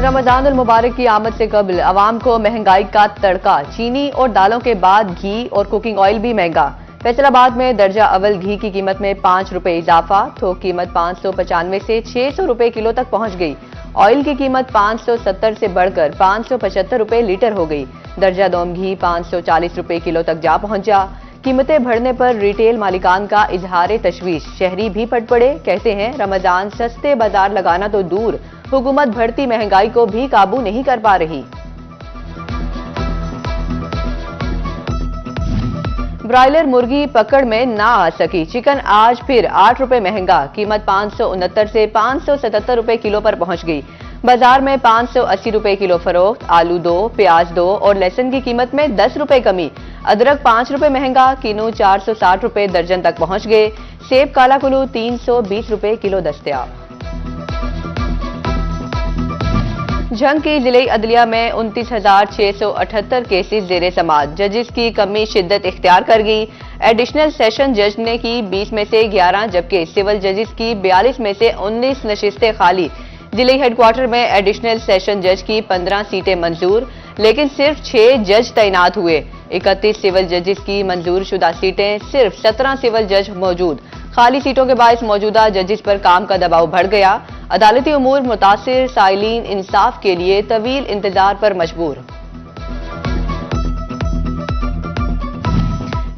रमजानुल मुबारक की आमद से कबल आवाम को महंगाई का तड़का। चीनी और दालों के बाद घी और कुकिंग ऑयल भी महंगा। फैसलाबाद में दर्जा अव्वल घी की कीमत में 5 रुपए इजाफा। थोक कीमत 595 से 600 रुपए किलो तक पहुंच गई। ऑयल की कीमत 570 से बढ़कर 575 रुपए लीटर हो गई। दर्जा दोम घी 540 रुपए किलो तक जा पहुंचा। कीमतें बढ़ने पर रिटेल मालिकान का इजहार तशवीश। शहरी भी फट पड़े, कहते हैं रमजान सस्ते बाजार लगाना तो दूर, हुकूमत बढ़ती महंगाई को भी काबू नहीं कर पा रही। ब्रायलर मुर्गी पकड़ में ना आ सकी। चिकन आज फिर 8 रुपए महंगा। कीमत 569 से 577 रुपए किलो पर पहुंच गई। बाजार में 580 रुपए किलो फरोख्त। आलू 2, प्याज 2 और लहसुन की कीमत में 10 रुपए कमी। अदरक 5 रुपए महंगा। किनू 460 रुपए दर्जन तक पहुंच गए। सेब काला कुल्लू 320 रुपए किलो दस्तयाब। झंग की जिले अदलिया में 29,678 केसेस जेरे समाअत। जजेस की कमी शिद्दत इख्तियार कर गई। एडिशनल सेशन जज ने की 20 में से 11, जबकि सिविल जजेस की 42 में से 19 नशिस्तें खाली। जिले हेडक्वार्टर में एडिशनल सेशन जज की 15 सीटें मंजूर, लेकिन सिर्फ 6 जज तैनात हुए। 31 सिविल जजेस की मंजूर शुदा सीटें, सिर्फ 17 सिविल जज मौजूद। खाली सीटों के बायस मौजूदा जजेस पर काम का दबाव बढ़ गया। अदालती उमूर मुतासिर साइलिन इंसाफ के लिए तवील इंतजार पर मजबूर।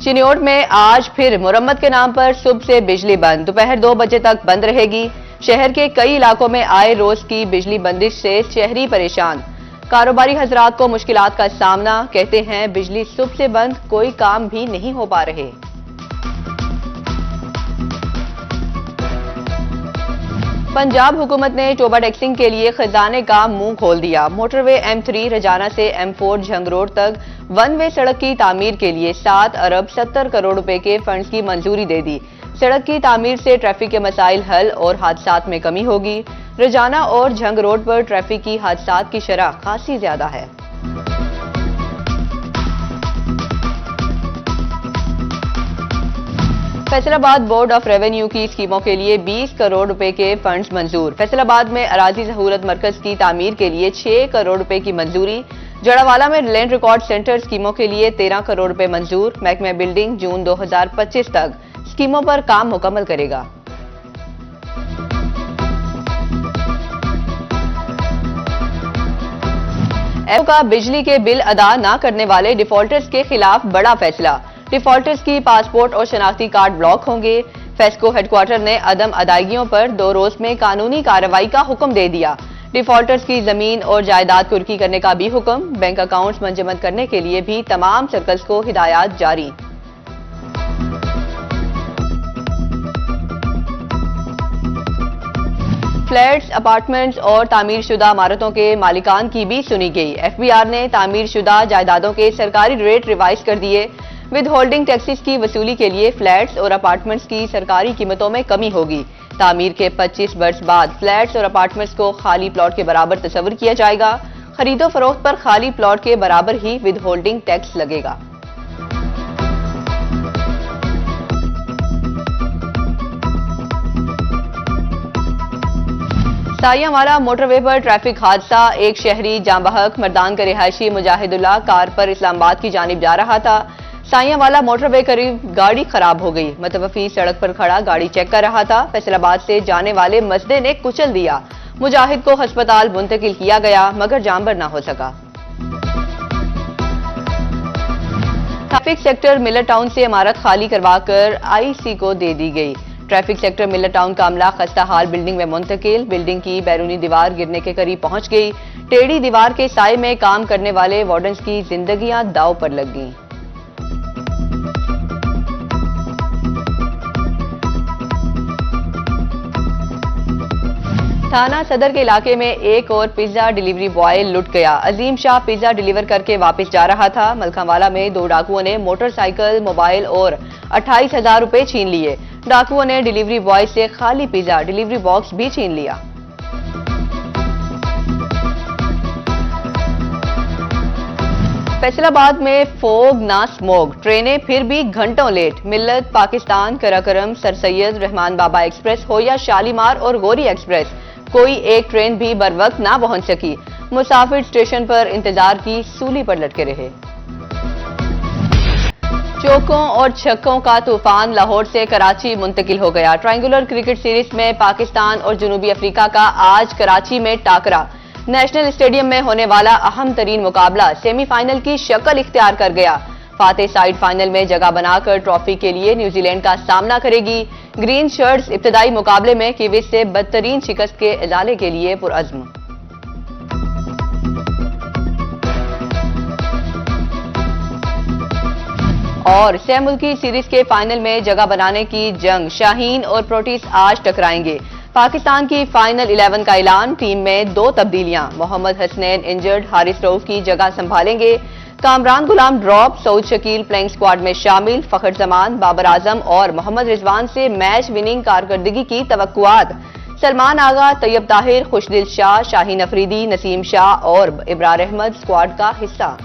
चिन्योट में आज फिर मुरम्मत के नाम पर सुबह से बिजली बंद। दोपहर 2 बजे तक बंद रहेगी। शहर के कई इलाकों में आए रोज की बिजली बंदिश से शहरी परेशान। कारोबारी हजरात को मुश्किलात का सामना, कहते हैं बिजली सुबह से बंद, कोई काम भी नहीं हो पा रहे। पंजाब हुकूमत ने टोबा टैक्सिंग के लिए खजाने का मुंह खोल दिया। मोटरवे M3 रजाना से M4 झंग रोड तक वन वे सड़क की तामीर के लिए 7 अरब 70 करोड़ रुपए के फंड्स की मंजूरी दे दी। सड़क की तामीर से ट्रैफिक के मसाइल हल और हादसात में कमी होगी। रजाना और झंग रोड पर ट्रैफिक की हादसात की शरह खासी ज्यादा है। फैसलाबाद बोर्ड ऑफ रेवेन्यू की स्कीमों के लिए 20 करोड़ रुपए के फंड्स मंजूर। फैसलाबाद में अराजी सहूलत मरकज की तामीर के लिए 6 करोड़ रुपए की मंजूरी। जड़ावाला में लैंड रिकॉर्ड सेंटर स्कीमों के लिए 13 करोड़ रुपए मंजूर। महकमा बिल्डिंग जून 2025 तक स्कीमों पर काम मुकम्मल करेगा। एमओ का बिजली के बिल अदा न करने वाले डिफॉल्टर्स के खिलाफ बड़ा फैसला। डिफॉल्टर्स की पासपोर्ट और शनाख्ती कार्ड ब्लॉक होंगे। फेस्को हेडक्वार्टर ने अदम अदायगियों पर 2 रोज में कानूनी कार्रवाई का हुक्म दे दिया। डिफॉल्टर्स की जमीन और जायदाद कुर्की करने का भी हुक्म। बैंक अकाउंट्स मंजमद करने के लिए भी तमाम सर्कल्स को हिदायत जारी। फ्लैट्स, अपार्टमेंट्स और तामीरशुदा इमारतों के मालिकान की भी सुनी गई। FBR ने तामीरशुदा जायदादों के सरकारी रेट रिवाइज कर दिए। विद होल्डिंग टैक्सेस की वसूली के लिए फ्लैट्स और अपार्टमेंट्स की सरकारी कीमतों में कमी होगी। तामीर के 25 वर्ष बाद फ्लैट्स और अपार्टमेंट्स को खाली प्लॉट के बराबर तस्वर किया जाएगा। खरीदो फरोख्त पर खाली प्लॉट के बराबर ही विद होल्डिंग टैक्स लगेगा। साइयांवाला मोटरवे पर ट्रैफिक हादसा। एक शहरी जाँ बहक। मर्दान का रिहायशी मुजाहिदुल्लाह कार पर इस्लामाबाद की जानिब जा रहा था। साइयांवाला मोटरवे करीब गाड़ी खराब हो गई। मतवफी सड़क पर खड़ा गाड़ी चेक कर रहा था। फैसलाबाद से जाने वाले मजदे ने कुचल दिया। मुजाहिद को अस्पताल मुंतकिल किया गया, मगर जानबर न हो सका। ट्रैफिक सेक्टर मिलर टाउन से इमारत खाली करवाकर IC को दे दी गई। ट्रैफिक सेक्टर मिलर टाउन का अमला खस्ता हाल बिल्डिंग में मुंतकिल। बिल्डिंग की बैरूनी दीवार गिरने के करीब पहुंच गई। टेढ़ी दीवार के साए में काम करने वाले वार्डन्स की जिंदगियां दांव पर लग गईं। थाना सदर के इलाके में एक और पिज्जा डिलीवरी बॉय लुट गया। अजीम शाह पिज्जा डिलीवर करके वापस जा रहा था। मलखावाला में 2 डाकुओं ने मोटरसाइकिल, मोबाइल और 28,000 रुपए छीन लिए। डाकुओं ने डिलीवरी बॉय से खाली पिज्जा डिलीवरी बॉक्स भी छीन लिया। फैसलाबाद में फोग ना स्मोग। ट्रेनें फिर भी घंटों लेट। मिल्लत, पाकिस्तान, कराकरम, सर सैयद, रहमान बाबा एक्सप्रेस हो या शालीमार और गौरी एक्सप्रेस, कोई एक ट्रेन भी बर वक्त ना पहुंच सकी। मुसाफिर स्टेशन पर इंतजार की सूली पर लटके रहे। चौकों और छक्कों का तूफान लाहौर से कराची मुंतकिल हो गया। ट्रायंगुलर क्रिकेट सीरीज में पाकिस्तान और जनूबी अफ्रीका का आज कराची में टाकरा। नेशनल स्टेडियम में होने वाला अहम तरीन मुकाबला सेमीफाइनल की शक्ल इख्तियार कर गया। फातेह साइड फाइनल में जगह बनाकर ट्रॉफी के लिए न्यूजीलैंड का सामना करेगी। ग्रीन शर्ट्स इब्तदाई मुकाबले में कीवीज से बदतरीन शिकस्त के इजाले के लिए पुरअज़्म। और सह मुल्की सीरीज के फाइनल में जगह बनाने की जंग, शाहीन और प्रोटीज आज टकराएंगे। पाकिस्तान की फाइनल 11 का ऐलान, टीम में 2 तब्दीलियां, मोहम्मद हसनैन इंजर्ड, हारिस रऊफ की जगह संभालेंगे। Kamran Ghulam drop, Saud Shakeel playing squad में शामिल। फखर जमान, बाबर आजम और मोहम्मद रिजवान से मैच विनिंग कारकर्दगी की तवक्कुआत। सलमान आगा, तैयब ताहिर, खुशदिल शाह, शाहीन अफरीदी, नसीम शाह और इब्रार अहमद स्क्वाड का हिस्सा।